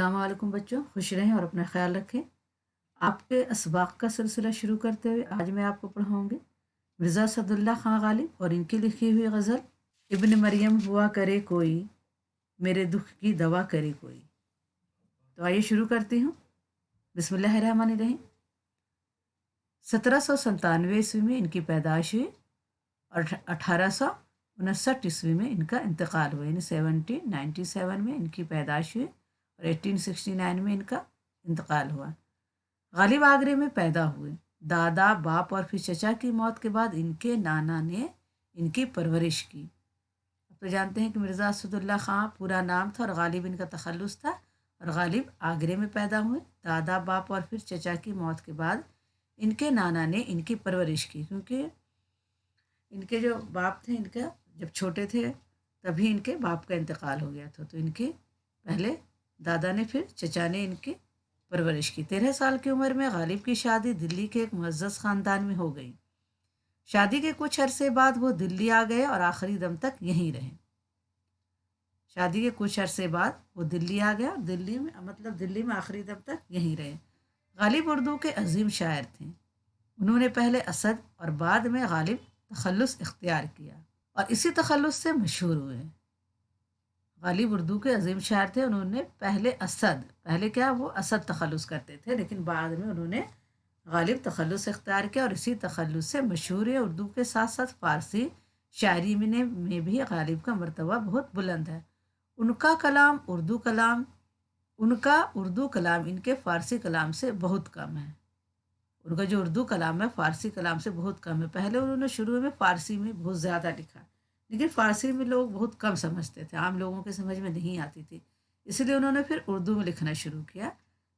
السلام علیکم بچوں، خوش رہیں اور اپنا خیال رکھیں۔ آپ کے اسباق کا سلسلہ شروع کرتے ہوئے آج میں آپ کو پڑھاؤں گی مرزا سعد اللہ خان غالب اور ان کی لکھی ہوئی غزل ابن مریم ہوا کرے کوئی، میرے دکھ کی دوا کرے کوئی۔ تو آئیے شروع کرتی ہوں۔ بسم اللہ الرحمن الرحیم۔ 1797 میں ان کی پیدائش ہوئی اور 1859 میں ان کا انتقال ہوا، یعنی 1797 میں ان کی پیدائش ہوئی اور 1869 میں ان کا انتقال ہوا۔ غالب آگرے میں پیدا ہوئے۔ دادا، باپ اور پھر چچا کی موت کے بعد ان کے نانا نے ان کی پرورش کی۔ اب تو جانتے ہیں کہ مرزا اسد اللہ خان پورا نام تھا اور غالب ان کا تخلص تھا، اور غالب آگرے میں پیدا ہوئے۔ دادا، باپ اور پھر چچا کی موت کے بعد ان کے نانا نے ان کی پرورش کی، کیونکہ ان کے جو باپ تھے، ان کا جب چھوٹے تھے تبھی ان کے باپ کا انتقال ہو گیا تھا، تو ان کے پہلے دادا نے پھر چچا نے ان کی پرورش کی۔ 13 سال کی عمر میں غالب کی شادی دلی کے ایک معزز خاندان میں ہو گئی۔ شادی کے کچھ عرصے بعد وہ دلی آ گئے اور آخری دم تک یہیں رہے۔ شادی کے کچھ عرصے بعد وہ دلی آ گیا، دلی میں آخری دم تک یہیں رہے۔ غالب اردو کے عظیم شاعر تھے۔ انہوں نے پہلے اسد اور بعد میں غالب تخلص اختیار کیا اور اسی تخلص سے مشہور ہوئے۔ غالب اردو کے عظیم شاعر تھے۔ انہوں نے وہ اسد تخلص کرتے تھے، لیکن بعد میں انہوں نے غالب تخلص اختیار کیا اور اسی تخلص سے مشہور ہے۔ اردو کے ساتھ ساتھ فارسی شاعری میں بھی غالب کا مرتبہ بہت بلند ہے۔ ان کا اردو کلام ان کے فارسی کلام سے بہت کم ہے۔ ان کا جو اردو کلام ہے فارسی کلام سے بہت کم ہے۔ پہلے انہوں نے شروع میں فارسی میں بہت زیادہ لکھا، لیکن فارسی میں لوگ بہت کم سمجھتے تھے، عام لوگوں کے سمجھ میں نہیں آتی تھی، اس لیے انہوں نے پھر اردو میں لکھنا شروع کیا،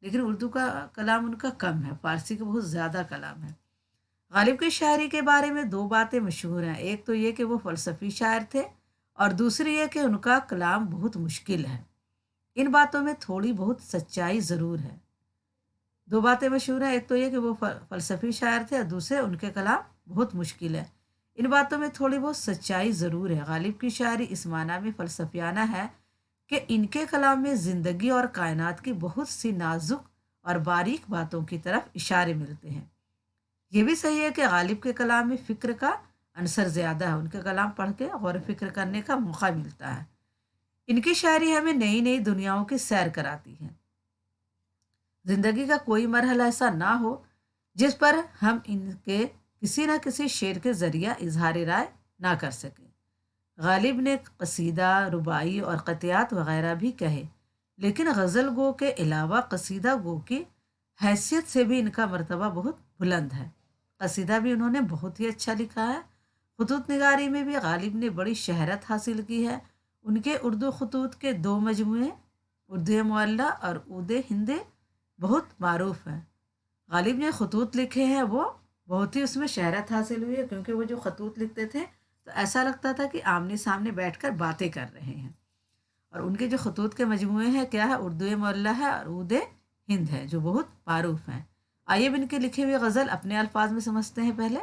لیکن اردو کا کلام ان کا کم ہے، فارسی کا بہت زیادہ کلام ہے۔ غالب کی شاعری کے بارے میں دو باتیں مشہور ہیں، ایک تو یہ کہ وہ فلسفی شاعر تھے اور دوسری یہ کہ ان کا کلام بہت مشکل ہے۔ ان باتوں میں تھوڑی بہت سچائی ضرور ہے۔ دو باتیں مشہور ہیں، ایک تو یہ کہ وہ فلسفی شاعر تھے اور دوسرے ان کے کلام بہت مشکل ہے۔ ان باتوں میں تھوڑی بہت سچائی ضرور ہے۔ غالب کی شاعری اس معنی میں فلسفیانہ ہے کہ ان کے کلام میں زندگی اور کائنات کی بہت سی نازک اور باریک باتوں کی طرف اشارے ملتے ہیں۔ یہ بھی صحیح ہے کہ غالب کے کلام میں فکر کا عنصر زیادہ ہے، ان کے کلام پڑھ کے غور و فکر کرنے کا موقع ملتا ہے۔ ان کی شاعری ہمیں نئی نئی دنیاؤں کی سیر کراتی ہے۔ زندگی کا کوئی مرحلہ ایسا نہ ہو جس پر ہم ان کے کسی نہ کسی شعر کے ذریعہ اظہار رائے نہ کر سکیں۔ غالب نے قصیدہ، رباعی اور قطعات وغیرہ بھی کہے، لیکن غزل گو کے علاوہ قصیدہ گو کی حیثیت سے بھی ان کا مرتبہ بہت بلند ہے۔ قصیدہ بھی انہوں نے بہت ہی اچھا لکھا ہے۔ خطوط نگاری میں بھی غالب نے بڑی شہرت حاصل کی ہے۔ ان کے اردو خطوط کے دو مجموعے، اردو معلیٰ اور عود ہند، بہت معروف ہیں۔ غالب نے خطوط لکھے ہیں، وہ بہت ہی اس میں شہرت حاصل ہوئی ہے، کیونکہ وہ جو خطوط لکھتے تھے تو ایسا لگتا تھا کہ آمنے سامنے بیٹھ کر باتیں کر رہے ہیں۔ اور ان کے جو خطوط کے مجموعے ہیں کیا ہے، اردو معلیٰ ہے اور عود ہند ہے، جو بہت معروف ہیں۔ آئیے ان کے لکھے ہوئے غزل اپنے الفاظ میں سمجھتے ہیں۔ پہلے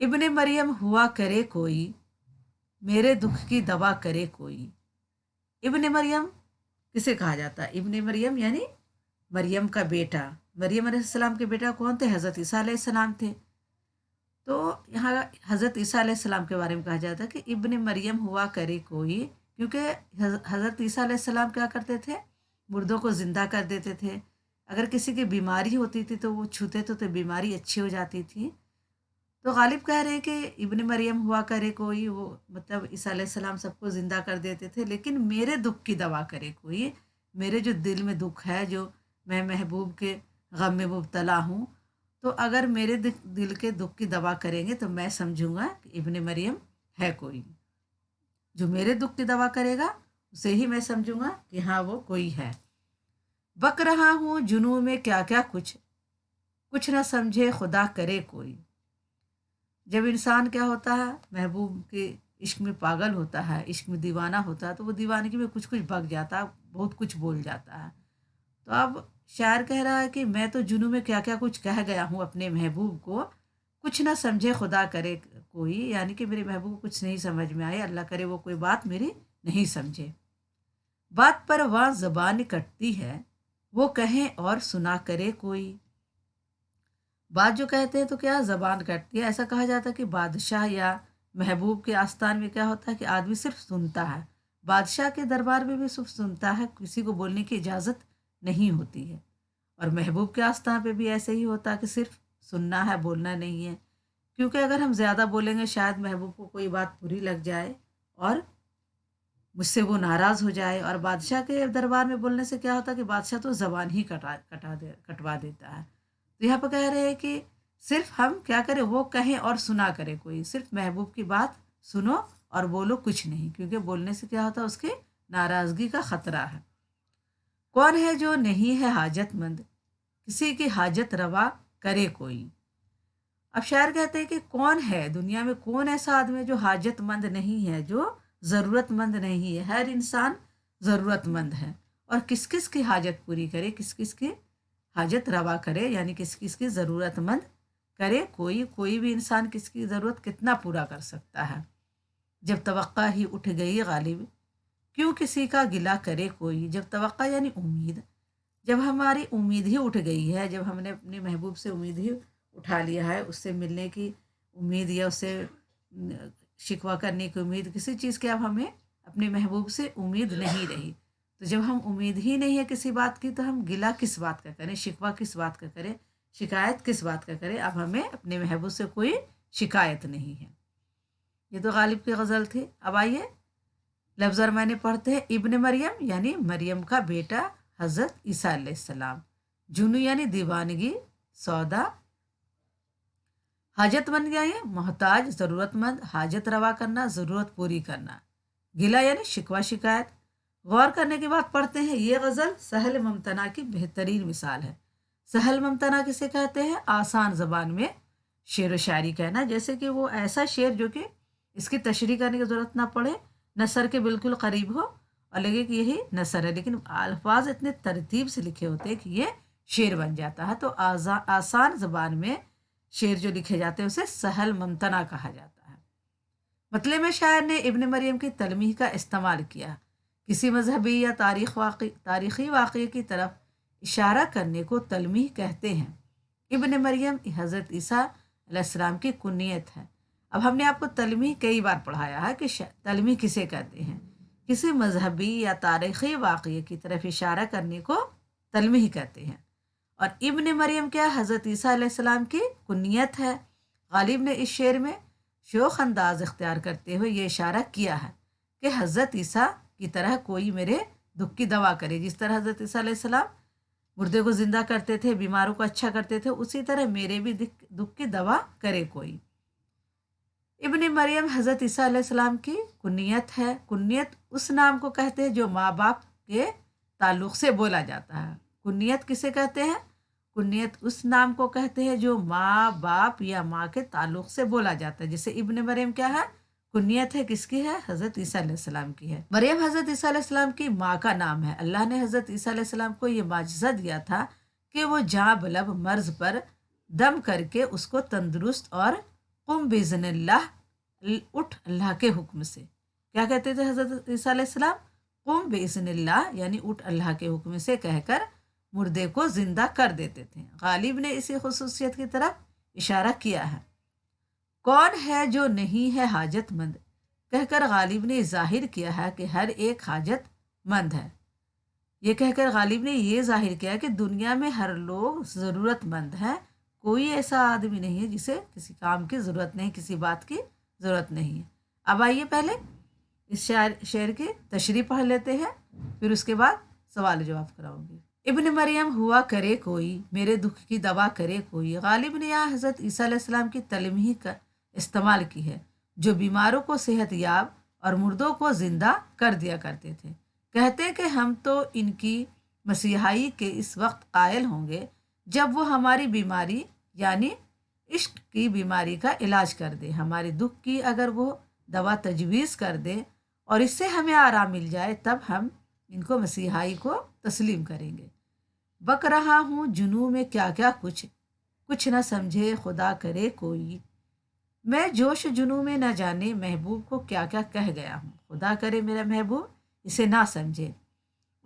ابن مریم ہوا کرے کوئی، میرے دکھ کی دوا کرے کوئی۔ ابن مریم کسے کہا جاتا ہے؟ ابن مریم یعنی مریم کا بیٹا۔ مریم علیہ السلام کے بیٹا کون تھے؟ حضرت عیسیٰ علیہ السلام تھے۔ تو یہاں حضرت عیسیٰ علیہ السلام کے بارے میں کہا جاتا ہے کہ ابن مریم ہوا کرے کوئی، کیونکہ حضرت عیسیٰ علیہ السلام کیا کرتے تھے؟ مردوں کو زندہ کر دیتے تھے۔ اگر کسی کی بیماری ہوتی تھی تو وہ چھوتے تو بیماری اچھی ہو جاتی تھی۔ تو غالب کہہ رہے ہیں کہ ابن مریم ہوا کرے کوئی، وہ مطلب عیسیٰ علیہ السلام سب کو زندہ کر دیتے تھے، لیکن میرے دکھ کی دوا کرے کوئی، میرے جو دل میں دکھ ہے، جو میں محبوب کے غم میں مبتلا ہوں، تو اگر میرے دل کے دکھ کی دوا کریں گے تو میں سمجھوں گا کہ ابن مریم ہے کوئی۔ جو میرے دکھ کی دوا کرے گا اسے ہی میں سمجھوں گا کہ ہاں وہ کوئی ہے۔ بک رہا ہوں جنوں میں کیا کیا کچھ نہ سمجھے خدا کرے کوئی۔ جب انسان کیا ہوتا ہے، محبوب کے عشق میں پاگل ہوتا ہے، عشق میں دیوانہ ہوتا ہے، تو وہ دیوانگی میں کچھ بک جاتا ہے، بہت کچھ بول جاتا ہے۔ تو اب شاعر کہہ رہا ہے کہ میں تو جنوں میں کیا کیا کچھ کہہ گیا ہوں اپنے محبوب کو، کچھ نہ سمجھے خدا کرے کوئی، یعنی کہ میرے محبوب کو کچھ نہیں سمجھ میں آئے، اللہ کرے وہ کوئی بات میری نہیں سمجھے۔ بات پر وہاں زبان کٹتی ہے، وہ کہیں اور سنا کرے کوئی۔ بات جو کہتے ہیں تو کیا زبان کٹتی ہے، ایسا کہا جاتا ہے کہ بادشاہ یا محبوب کے آستان میں کیا ہوتا ہے کہ آدمی صرف سنتا ہے، بادشاہ کے دربار میں بھی صرف سنتا ہے، کسی کو بولنے کی اجازت نہیں ہوتی ہے۔ اور محبوب کے آستان پہ بھی ایسے ہی ہوتا ہے کہ صرف سننا ہے، بولنا نہیں ہے، کیونکہ اگر ہم زیادہ بولیں گے شاید محبوب کو کوئی بات بری لگ جائے اور مجھ سے وہ ناراض ہو جائے۔ اور بادشاہ کے دربار میں بولنے سے کیا ہوتا ہے کہ بادشاہ تو زبان ہی کٹوا دیتا ہے۔ تو یہاں پہ کہہ رہے ہیں کہ صرف ہم کیا کریں، وہ کہیں اور سنا کرے کوئی، صرف محبوب کی بات سنو اور بولو کچھ نہیں، کیونکہ بولنے سے کیا ہوتا ہے اس کی ناراضگی کا خطرہ ہے۔ کون ہے جو نہیں ہے حاجت مند، کسی کی حاجت روا کرے کوئی۔ اب شاعر کہتے ہیں کہ کون ہے دنیا میں، کون ایسا آدمی ہے جو حاجت مند نہیں ہے، جو ضرورت مند نہیں ہے۔ ہر انسان ضرورت مند ہے، اور کس کس کی حاجت پوری کرے، کس کس کی حاجت روا کرے، یعنی کس کس کی ضرورت مند کرے کوئی بھی انسان کس کی ضرورت کتنا پورا کر سکتا ہے۔ جب توقع ہی اٹھ گئی غالب، کیوں کسی کا گلہ کرے کوئی۔ جب توقع یعنی امید، جب ہماری امید ہی اٹھ گئی ہے، جب ہم نے اپنے محبوب سے امید ہی اٹھا لیا ہے، اس سے ملنے کی امید یا اس سے شکوہ کرنے کی امید، کسی چیز کی اب ہمیں اپنے محبوب سے امید نہیں رہی، تو جب ہم امید ہی نہیں ہے کسی بات کی تو ہم گلہ کس بات کا کریں، شکوہ کس بات کا کریں، شکایت کس بات کا کریں۔ اب ہمیں اپنے محبوب سے کوئی شکایت نہیں ہے۔ یہ تو غالب کی غزل تھی۔ اب آئیے لفظ اور معنی پڑھتے ہیں۔ ابن مریم یعنی مریم کا بیٹا حضرت عیسیٰ علیہ السلام، جنو یعنی دیوانگی، سودا، حاجت مند یعنی محتاج ضرورت مند، حاجت روا کرنا ضرورت پوری کرنا، گلہ یعنی شکوہ شکایت۔ غور کرنے کے بعد پڑھتے ہیں۔ یہ غزل سہل ممتنع کی بہترین مثال ہے۔ سہل ممتنع کسے کہتے ہیں؟ آسان زبان میں شعر و شاعری کہنا، جیسے کہ وہ ایسا شعر جو کہ اس کی تشریح کرنے کی ضرورت نہ پڑے، نثر کے بالکل قریب ہو اور لگے کہ یہی نثر ہے، لیکن الفاظ اتنے ترتیب سے لکھے ہوتے ہیں کہ یہ شعر بن جاتا ہے۔ تو آسان زبان میں شعر جو لکھے جاتے ہیں اسے سہل ممتنع کہا جاتا ہے۔ مطلب میں شاعر نے ابن مریم کی تلمیح کا استعمال کیا، کسی مذہبی یا تاریخی واقعے کی طرف اشارہ کرنے کو تلمیح کہتے ہیں۔ ابن مریم حضرت عیسیٰ علیہ السلام کی کنیت ہے۔ اب ہم نے آپ کو تلمیح کئی بار پڑھایا ہے کہ تلمیح کسے کہتے ہیں، کسی مذہبی یا تاریخی واقعے کی طرف اشارہ کرنے کو تلمیح کہتے ہیں۔ اور ابن مریم کیا حضرت عیسیٰ علیہ السلام کی کنیت ہے۔ غالب نے اس شعر میں شوخ انداز اختیار کرتے ہوئے یہ اشارہ کیا ہے کہ حضرت عیسیٰ کی طرح کوئی میرے دکھ کی دوا کرے، جس طرح حضرت عیسیٰ علیہ السلام مردے کو زندہ کرتے تھے، بیماروں کو اچھا کرتے تھے، اسی طرح میرے بھی دکھ کی دوا کرے کوئی۔ ابن مریم حضرت عیسیٰ علیہ السلام کی کنیت ہے۔ کنیت اس نام کو کہتے ہیں جو ماں باپ کے تعلق سے بولا جاتا ہے۔ کنیت کسے کہتے ہیں؟ کنیت اس نام کو کہتے ہیں جو ماں باپ یا ماں کے تعلق سے بولا جاتا ہے۔ جیسے ابن مریم کیا ہے؟ کنیت ہے، کس کی ہے؟ حضرت عیسیٰ علیہ السلام کی ہے۔ مریم حضرت عیسیٰ علیہ السلام کی ماں کا نام ہے۔ اللہ نے حضرت عیسیٰ علیہ السلام کو یہ معجزہ دیا تھا کہ وہ جاں بلب مرض پر دم کر کے اس کو تندرست اور قم بِإِذْنِ اللہ، اٹھ اللہ کے حکم سے، کیا کہتے تھے حضرت عیسیٰ علیہ السلام؟ قم بِإِذْنِ اللہ، یعنی اٹھ اللہ کے حکم سے کہہ کر مردے کو زندہ کر دیتے تھے۔ غالب نے اسی خصوصیت کی طرف اشارہ کیا ہے۔ کون ہے جو نہیں ہے حاجت مند، کہہ کر غالب نے ظاہر کیا ہے کہ ہر ایک حاجت مند ہے۔ یہ کہہ کر غالب نے یہ ظاہر کیا کہ دنیا میں ہر لوگ ضرورت مند ہے، کوئی ایسا آدمی نہیں ہے جسے کسی کام کی ضرورت نہیں، کسی بات کی ضرورت نہیں ہے۔ اب آئیے پہلے اس شعر کی تشریح پڑھ لیتے ہیں، پھر اس کے بعد سوال جواب کراؤں گی۔ ابن مریم ہوا کرے کوئی، میرے دکھ کی دوا کرے کوئی۔ غالب نے یہاں حضرت عیسیٰ علیہ السلام کی تلمیح کا استعمال کی ہے، جو بیماروں کو صحت یاب اور مردوں کو زندہ کر دیا کرتے تھے۔ کہتے کہ ہم تو ان کی مسیحائی کے اس وقت قائل ہوں گے جب وہ ہماری بیماری یعنی عشق کی بیماری کا علاج کر دے، ہماری دکھ کی اگر وہ دوا تجویز کر دے اور اس سے ہمیں آرام مل جائے، تب ہم ان کو مسیحائی کو تسلیم کریں گے۔ بک رہا ہوں جنوں میں کیا کیا کچھ نہ سمجھے خدا کرے کوئی، میں جوش جنوں میں نہ جانے محبوب کو کیا کیا کہہ گیا ہوں، خدا کرے میرا محبوب اسے نہ سمجھے۔